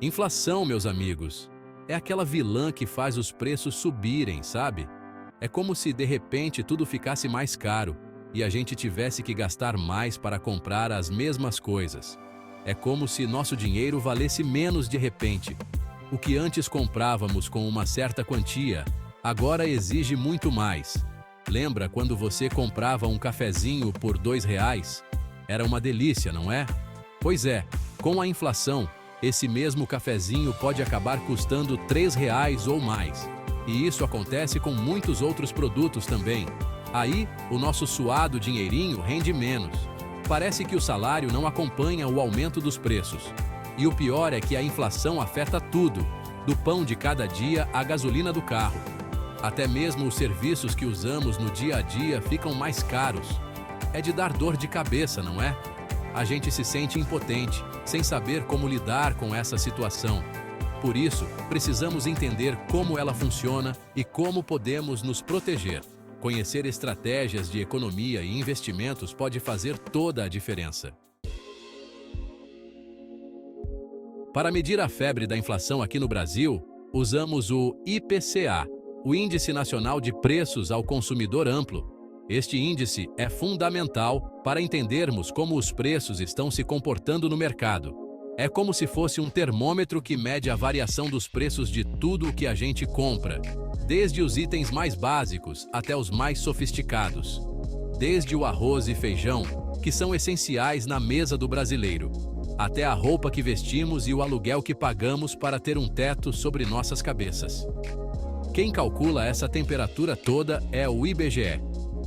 Inflação, meus amigos, é aquela vilã que faz os preços subirem, sabe? É como se de repente tudo ficasse mais caro e a gente tivesse que gastar mais para comprar as mesmas coisas. É como se nosso dinheiro valesse menos de repente. O que antes comprávamos com uma certa quantia, agora exige muito mais. Lembra quando você comprava um cafezinho por R$ 2? Era uma delícia, não é? Pois é, com a inflação, esse mesmo cafezinho pode acabar custando R$ 3 ou mais. E isso acontece com muitos outros produtos também. Aí, o nosso suado dinheirinho rende menos. Parece que o salário não acompanha o aumento dos preços. E o pior é que a inflação afeta tudo, do pão de cada dia à gasolina do carro. Até mesmo os serviços que usamos no dia a dia ficam mais caros. É de dar dor de cabeça, não é? A gente se sente impotente, sem saber como lidar com essa situação. Por isso, precisamos entender como ela funciona e como podemos nos proteger. Conhecer estratégias de economia e investimentos pode fazer toda a diferença. Para medir a febre da inflação aqui no Brasil, usamos o IPCA, o Índice Nacional de Preços ao Consumidor Amplo. Este índice é fundamental para entendermos como os preços estão se comportando no mercado. É como se fosse um termômetro que mede a variação dos preços de tudo o que a gente compra, desde os itens mais básicos até os mais sofisticados. Desde o arroz e feijão, que são essenciais na mesa do brasileiro, até a roupa que vestimos e o aluguel que pagamos para ter um teto sobre nossas cabeças. Quem calcula essa temperatura toda é o IBGE,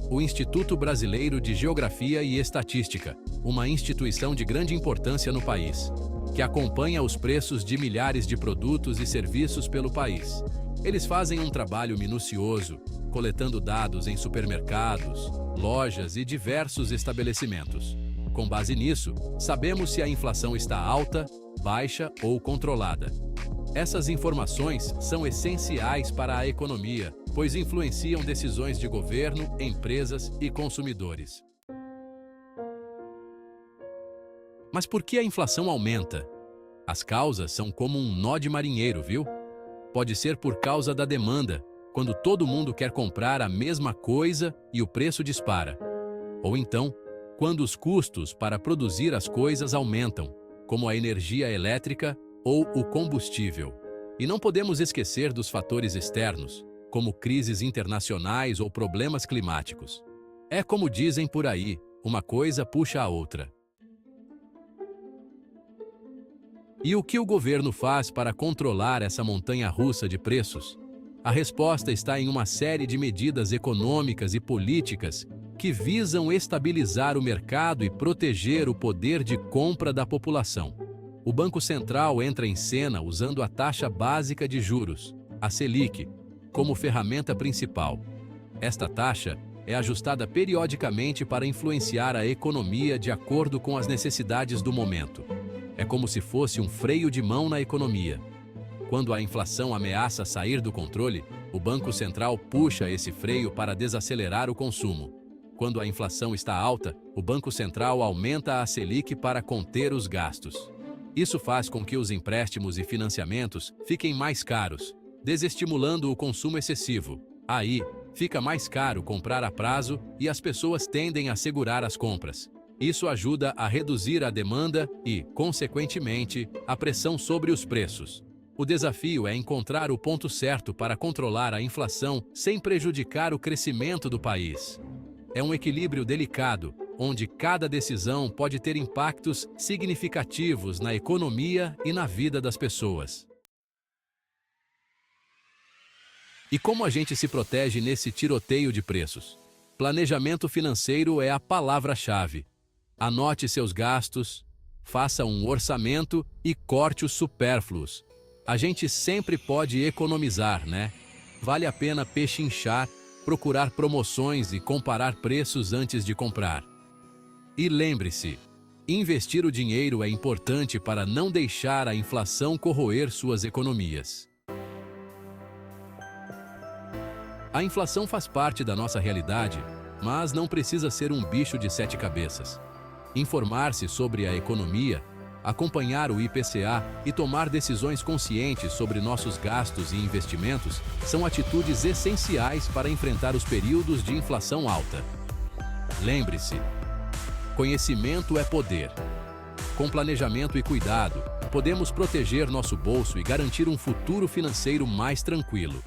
o Instituto Brasileiro de Geografia e Estatística, uma instituição de grande importância no país, que acompanha os preços de milhares de produtos e serviços pelo país. Eles fazem um trabalho minucioso, coletando dados em supermercados, lojas e diversos estabelecimentos. Com base nisso, sabemos se a inflação está alta, baixa ou controlada. Essas informações são essenciais para a economia, pois influenciam decisões de governo, empresas e consumidores. Mas por que a inflação aumenta? As causas são como um nó de marinheiro, viu? Pode ser por causa da demanda, quando todo mundo quer comprar a mesma coisa e o preço dispara. Ou então, quando os custos para produzir as coisas aumentam, como a energia elétrica ou o combustível. E não podemos esquecer dos fatores externos, como crises internacionais ou problemas climáticos. É como dizem por aí, uma coisa puxa a outra. E o que o governo faz para controlar essa montanha-russa de preços? A resposta está em uma série de medidas econômicas e políticas que visam estabilizar o mercado e proteger o poder de compra da população. O Banco Central entra em cena usando a taxa básica de juros, a Selic, como ferramenta principal. Esta taxa é ajustada periodicamente para influenciar a economia de acordo com as necessidades do momento. É como se fosse um freio de mão na economia. Quando a inflação ameaça sair do controle, o Banco Central puxa esse freio para desacelerar o consumo. Quando a inflação está alta, o Banco Central aumenta a Selic para conter os gastos. Isso faz com que os empréstimos e financiamentos fiquem mais caros, desestimulando o consumo excessivo. Aí, fica mais caro comprar a prazo e as pessoas tendem a segurar as compras. Isso ajuda a reduzir a demanda e, consequentemente, a pressão sobre os preços. O desafio é encontrar o ponto certo para controlar a inflação sem prejudicar o crescimento do país. É um equilíbrio delicado, onde cada decisão pode ter impactos significativos na economia e na vida das pessoas. E como a gente se protege nesse tiroteio de preços? Planejamento financeiro é a palavra-chave. Anote seus gastos, faça um orçamento e corte os supérfluos. A gente sempre pode economizar, né? Vale a pena pechinchar, procurar promoções e comparar preços antes de comprar. E lembre-se, investir o dinheiro é importante para não deixar a inflação corroer suas economias. A inflação faz parte da nossa realidade, mas não precisa ser um bicho de 7 cabeças. Informar-se sobre a economia Acompanhar o IPCA e tomar decisões conscientes sobre nossos gastos e investimentos são atitudes essenciais para enfrentar os períodos de inflação alta. Lembre-se, conhecimento é poder. Com planejamento e cuidado, podemos proteger nosso bolso e garantir um futuro financeiro mais tranquilo.